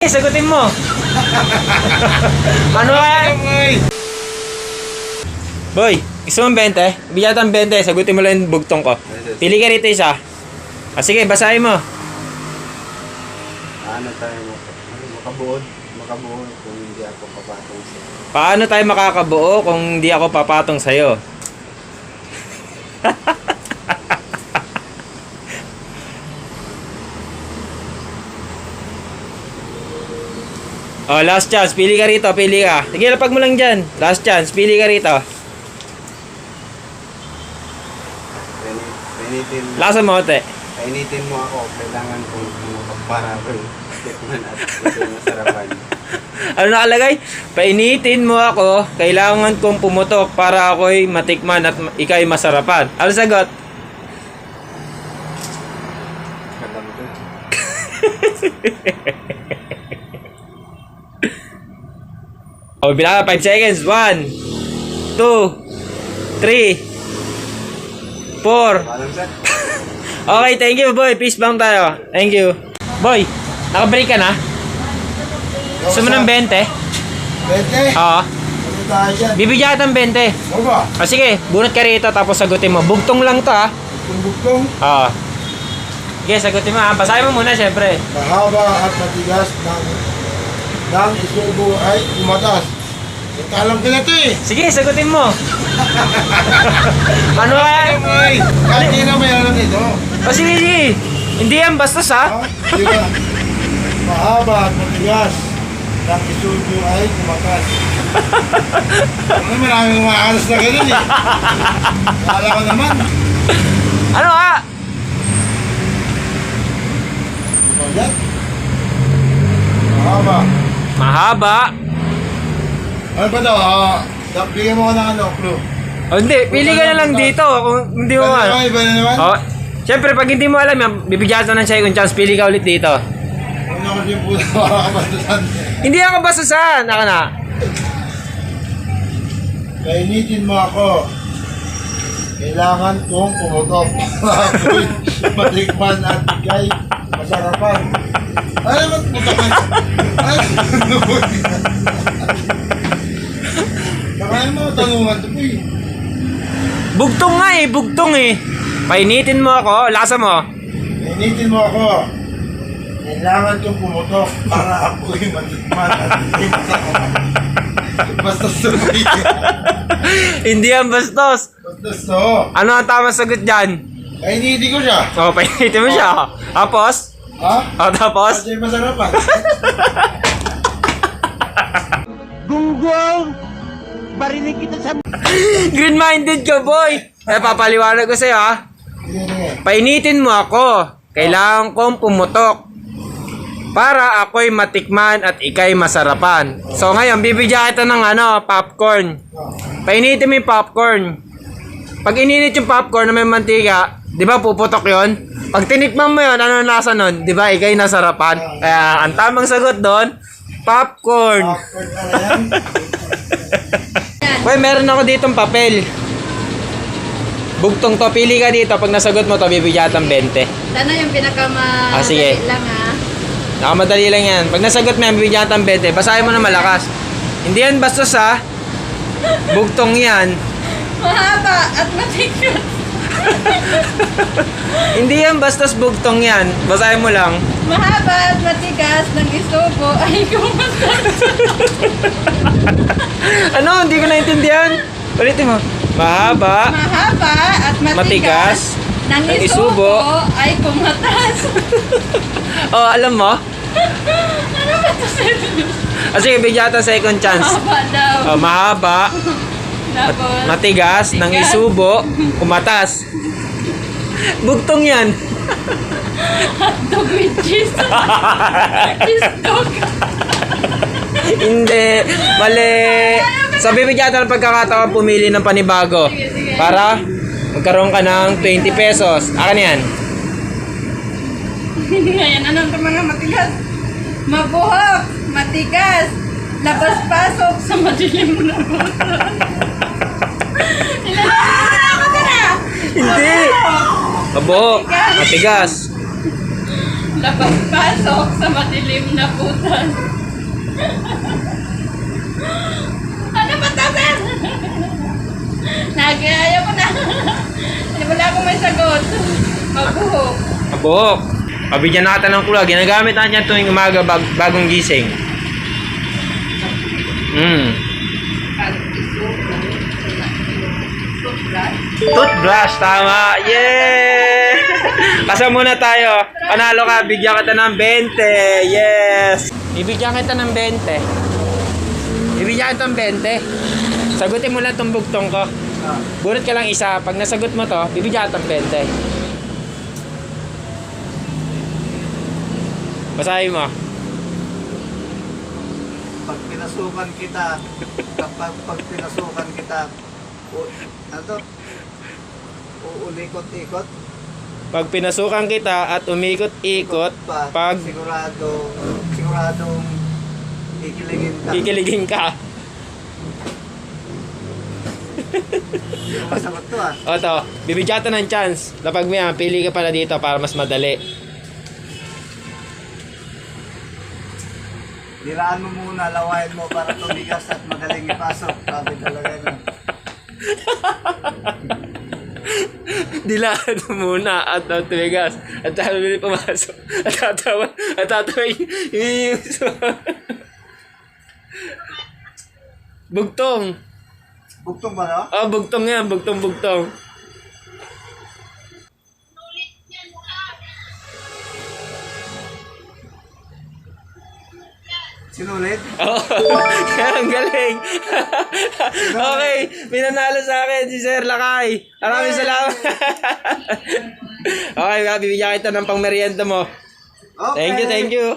Sagutin mo. Ano kaya? Boy, gusto mong 20? Bigyan ng 20, sagutin mo lang yung bugtong ko. Pili ka rito isa. Sige, basahin mo. Paano tayo makabuo kung hindi ako papatong sa'yo? Paano tayo makakabuo kung hindi ako papatong sa'yo? Oh, last chance. Pili ka rito. Pili ka. Sige, lapag mo lang dyan. Last chance. Pili ka rito. Lasa mo, te. Painitin mo ako. Kailangan kong para ako tikman at ito masarapan. Ano nakalagay? Painitin mo ako. Kailangan kong pumutok para ako'y matikman at ika'y masarapan. Ano sagot? Alam ko. O, bilang 5 seconds. 1, 2, 3, 4. Alam sir? Okay, thank you, boy. Peace bomb tayo. Thank you. Boy, nakabreak ka na? Gusto mo ng 20? 20? Oo. Ano tayo dyan? Bibigyan kita ng 20. Ano ba? O sige, bunot ka rito tapos sagutin mo. Bugtong lang to, ha? Bugtong? Oo. Sige, sagutin mo, ha? Basahin mo muna, syempre. Mahaba at matigas ng isubo ay umatas. Alam ko na ito eh. Sige, sagutin mo. Ano kaya? Ay, hindi na may alam ito. O sige, sige. Hindi yan bastos, ha? Di ba? Mahaba at matigas ng isubo ay umatas. Ano, maraming umaalas na ganun eh. Kala ko naman. Ano, ha? Ayan. Mahaba. Mahaba. Ano ba daw? Bigyan mo ko ng ano, clue. O hindi, pili ka na lang dito. Kung hindi mo Iba na ano. naman, iba na naman. O, syempre, pag hindi mo alam yan, bibigyan ka ng second chance. Pili ka ulit dito. Ano ko yung puto makakabastusan. Hindi ako bastusan. Ako na. Kainitin mo ako. Kailangan kong pumutok. Ako'y matikman at ikay masarapan. Ano naman putokan? Ano naman? Nakain mo tanungan ito po eh. Bugtong nga eh, bugtong eh. Painitin mo ako, lasa mo. Kainitin mo ako. Kailangan kong pumutok para ako'y matikman at ikay masarapan. Basta sumay. Hindi yan bastos. Basta so. Ano ang tamang sagot dyan? Kainitin ko siya. O, painitin mo siya. Tapos? Ha? O, tapos? Kasi masarapan. Gunggong! Barinig kita sa... Green-minded ka, boy. Papaliwanag ko sa'yo, ha? Sige. Painitin mo ako. Kailangan kong pumutok para ako'y matikman at ika'y masarapan. So ngayon, bibigyan kita ng popcorn. Painitin mo yung popcorn. Pag ininit yung popcorn na may mantika, di ba puputok yon? Pag tinikman mo yon, ano nasa nun? Di ba ika'y nasarapan? Kaya ang tamang sagot doon, popcorn. Awkward pala yan. Boy, meron ako ditong papel. Bugtong to, pili ka dito. Pag nasagot mo to, bibigyan kita ng 20. Sana yung Ah, sige. lang ha. Nakamadali lang yan. Pag nasagot mo yan, bibigyan kita ng 20. Basahin mo na malakas. Hindi yan bastos, ha? Bugtong yan. Mahaba at matigas. Hindi yan bastos bugtong yan. Basahin mo lang. Mahaba at matigas ng isubo ay kumasarap. Ano? Hindi ko naintindihan. Ulitin mo. Mahaba. Mahaba at matigas ng isubo ay kumatas. Oh, alam mo? Ano ba ito sa'yo? Sige, bigyan kita second chance. Mahaba daw. Oh, mahaba. Tapos, Matigas ng isubo. Kumatas. Bugtong yan. hotdog with cheese. Cheese dog. Hindi. Mali. So, bibigyan kita ng pagkakataon pumili ng panibago. Sige, sige. Para magkaroon ka ng 20 pesos. Akin yan. Ngayon, ano ito mga matigas? Mabuhok, matigas, labas-pasok sa madilim na buto. Ilan ako ka na? Hindi. Mabuhok. Matigas. labas-pasok sa madilim na butas. Ano ba ito, sir? Nagaya ko na. Wala akong may sagot. Mabuhok. Mabuhok. Pabigyan na kita ng kulay. Ginagamit na niya tuwing umaga bagong gising. Toothbrush, tama. Yeah! Kasa muna tayo. Panalo ka, bigyan kita ng 20. Yes! Ibigyan kita ng 20. Ibigyan kita ng 20. Sagutin mo lang itong bugtong ko. Bunot ka lang isa. Pag nasagot mo to, bibigyan kita ng 20. Basahin mo. Pag pinasukan kita, pag pinasukan kita, uulikot-ikot Pag pinasukan kita at umikot-ikot, pag siguradong kikiligin ka. Masagot to ah. O to, bibigyan kita ng chance. Lapag mo yan, pili ka pala dito para mas madali. Dilaan mo muna, lawayan mo para tumigas at magaling ipasok. Sabi talaga yun. Dilaan mo muna at tumigas. At sabi pumasok. At tatawa yung bugtong. Bugtong ba no? Oh, bugtong yan. Bugtong. Sinulit? Oh, ang galing. Okay, pinanalo sa akin si Sir Lakay. Maraming salamat. Okay, bibigyan kita ng pangmerienda mo. Okay. Thank you.